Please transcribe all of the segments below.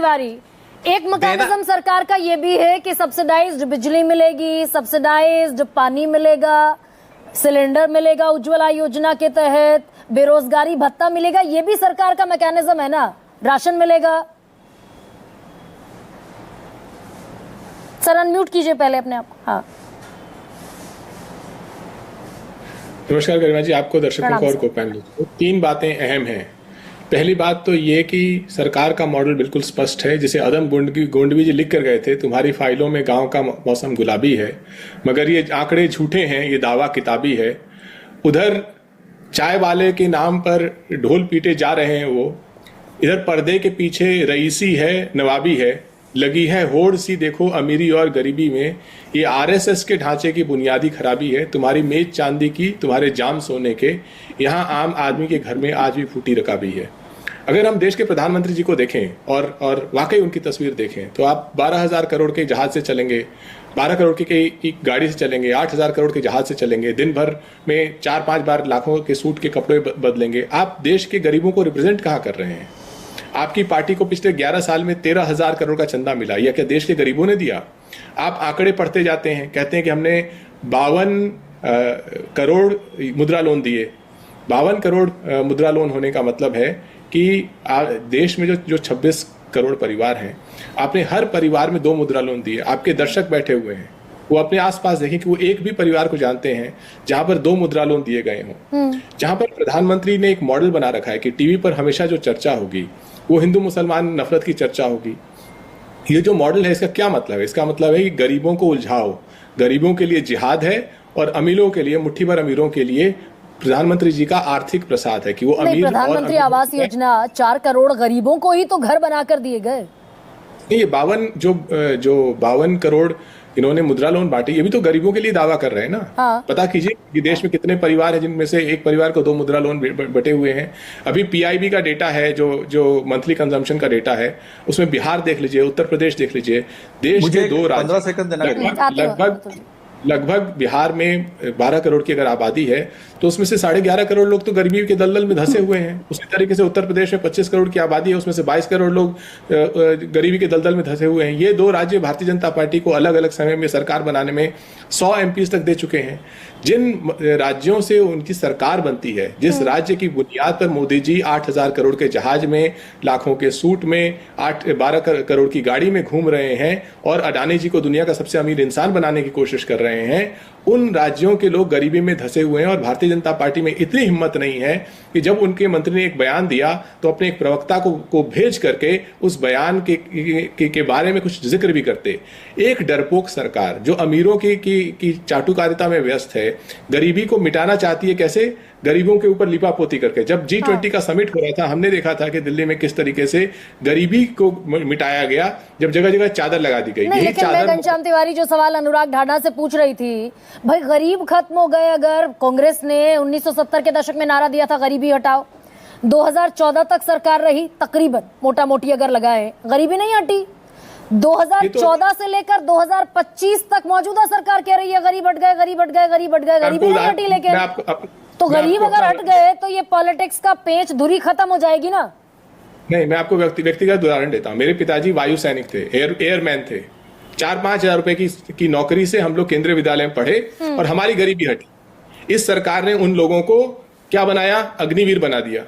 तिवारी, एक मैकेनिज्म सरकार का ये भी है कि सब्सिडाइज्ड बिजली मिलेगी, सब्सिडाइज्ड पानी मिलेगा, सिलेंडर मिलेगा उज्ज्वला योजना के तहत, बेरोजगारी भत्ता मिलेगा, ये भी सरकार का मैकेनिज्म है ना, राशन मिलेगा। सर अनम्यूट कीजिए पहले अपने आप को। हाँ, नमस्कार गरिमा जी, आपको, दर्शकों को और को पैनल को। 3 बातें अहम हैं। पहली बात तो ये कि सरकार का मॉडल बिल्कुल स्पष्ट है, जिसे अदम गोंडवी जी लिख कर गए थे, तुम्हारी फाइलों में गांव का मौसम गुलाबी है, मगर ये आंकड़े झूठे हैं, ये दावा किताबी है। उधर चाय वाले के नाम पर ढोल पीटे जा रहे हैं वो, इधर पर्दे के पीछे रईसी है, नवाबी है, लगी है होड़ सी देखो अमीरी और गरीबी में। ये आरएसएस के ढांचे की बुनियादी खराबी है। तुम्हारी मेज चांदी की, तुम्हारे जाम सोने के, यहाँ आम आदमी के घर में आज भी फूटी रकाबी है। अगर हम देश के प्रधानमंत्री जी को देखें और वाकई उनकी तस्वीर देखें तो आप 12,000 करोड़ के जहाज से चलेंगे, 12 करोड़ की गाड़ी से चलेंगे, 8,000 करोड़ के जहाज से चलेंगे, दिन भर में 4-5 बार लाखों के सूट के कपड़े बदलेंगे। आप देश के गरीबों को रिप्रेजेंट कहाँ कर रहे हैं? आपकी पार्टी को पिछले 11 साल में 13,000 करोड़ का चंदा मिला, यह क्या देश के गरीबों ने दिया? आप आंकड़े पढ़ते जाते हैं, कहते हैं कि हमने 52 करोड़ मुद्रा लोन दिए। 52 करोड़ मुद्रा लोन होने का मतलब है कि देश में जो 26 करोड़ परिवार हैं, आपने हर परिवार में 2 मुद्रा लोन दिए। आपके दर्शक बैठे हुए हैं, वो अपने आसपास देखें कि वो एक भी परिवार को जानते हैं जहां पर 2 मुद्रा लोन दिए गए हों। जहां पर प्रधानमंत्री ने एक मॉडल बना रखा है कि टीवी पर हमेशा जो चर्चा होगी वो हिंदू मुसलमान नफरत की चर्चा होगी। ये जो मॉडल है, इसका क्या मतलब है? इसका मतलब है कि गरीबों को उलझाओ, गरीबों के लिए जिहाद है, और अमीरों के लिए, मुट्ठी भर अमीरों के लिए प्रधानमंत्री जी का आर्थिक प्रसाद है कि वो अमीर। प्रधानमंत्री आवास योजना 4 करोड़ गरीबों को ही तो घर बनाकर दिए गए। ये 52 करोड़ इन्होंने मुद्रा लोन बांटे, ये भी तो गरीबों के लिए दावा कर रहे हैं ना। हाँ। पता कीजिए कि देश में कितने परिवार हैं जिनमें से एक परिवार को 2 मुद्रा लोन बटे हुए हैं। अभी पीआईबी का डेटा है, जो मंथली कंजम्पशन का डेटा है, उसमें बिहार देख लीजिए, उत्तर प्रदेश देख लीजिए, देश के 2 राज्य लगभग बिहार में 12 करोड़ की अगर आबादी है तो उसमें से 11.5 करोड़ लोग तो गरीबी के दलदल में धंसे हुए हैं। उसी तरीके से उत्तर प्रदेश में 25 करोड़ की आबादी है, उसमें से 22 करोड़ लोग गरीबी के दलदल में धंसे हुए हैं। ये 2 राज्य भारतीय जनता पार्टी को अलग अलग समय में सरकार बनाने में 100 एमपीज तक दे चुके हैं। जिन राज्यों से उनकी सरकार बनती है, जिस राज्य की बुनियाद पर मोदी जी 8,000 करोड़ के जहाज में, लाखों के सूट में, 12 करोड़ की गाड़ी में घूम रहे हैं और अडानी जी को दुनिया का सबसे अमीर इंसान बनाने की कोशिश कर रहे हैं, उन राज्यों के लोग गरीबी में धंसे हुए हैं। और भारतीय जनता पार्टी में इतनी हिम्मत नहीं है कि जब उनके मंत्री ने एक बयान दिया तो अपने एक प्रवक्ता को भेज करके उस बयान के बारे में कुछ जिक्र भी करते। एक डरपोक सरकार जो अमीरों की चाटुकारिता में व्यस्त है, गरीबी को मिटाना चाहती है। कैसे? गरीबों के ऊपर लिपापोती करके। जब G20 का समिट हो रहा था, हमने देखा था कि दिल्ली में किस तरीके से गरीबी को मिटाया गया, जब जगह जगह चादर लगा दी गई। लेकिन मैं घनश्याम तिवारी जो सवाल अनुराग ढाढा से पूछ रही थी, भाई गरीब खत्म हो गए। अगर कांग्रेस ने 1970 के दशक में नारा दिया था गरीबी हटाओ, 2014 तक सरकार रही तकरीबन, मोटा मोटी अगर लगाए, गरीबी नहीं हटी। 2014 से लेकर 2025 तक मौजूदा सरकार कह रही है गरीब हट गए, गरीब हट गए, गरीब हट गए, गरीबी नहीं हटी। लेकिन तो गरीब अगर हट गए तो ये पॉलिटिक्स का पेच धुरी खत्म हो जाएगी ना। नहीं, मैं आपको व्यक्तिगत उदाहरण देता हूँ। मेरे पिताजी वायु सैनिक थे, एयरमैन थे। 4-5 हजार रुपए की नौकरी से हम लोग केंद्रीय विद्यालय में पढ़े और हमारी गरीबी हटी। इस सरकार ने उन लोगों को क्या बनाया? अग्निवीर बना दिया।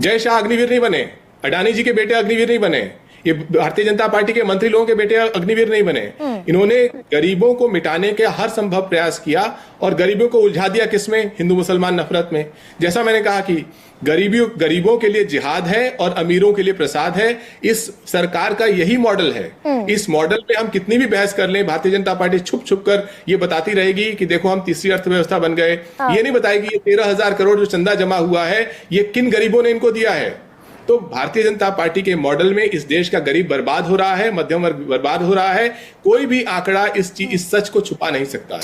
जय शाह अग्निवीर नहीं बने, अडानी जी के बेटे अग्निवीर नहीं बने, ये भारतीय जनता पार्टी के मंत्री लोगों के बेटे अग्निवीर नहीं बने। इन्होंने गरीबों को मिटाने के हर संभव प्रयास किया और गरीबों को उलझा दिया किसमें? हिंदू मुसलमान नफरत में। जैसा मैंने कहा कि गरीबों के लिए जिहाद है और अमीरों के लिए प्रसाद है। इस सरकार का यही मॉडल है। इस मॉडल पे हम कितनी भी बहस कर लें, भारतीय जनता पार्टी छुप छुप कर ये बताती रहेगी कि देखो हम तीसरी अर्थव्यवस्था बन गए। ये नहीं बताएगी ये 13,000 करोड़ जो चंदा जमा हुआ है, ये किन गरीबों ने इनको दिया है। तो भारतीय जनता पार्टी के मॉडल में इस देश का गरीब बर्बाद हो रहा है, मध्यम वर्ग बर्बाद हो रहा है। कोई भी आंकड़ा इस सच को छुपा नहीं सकता है।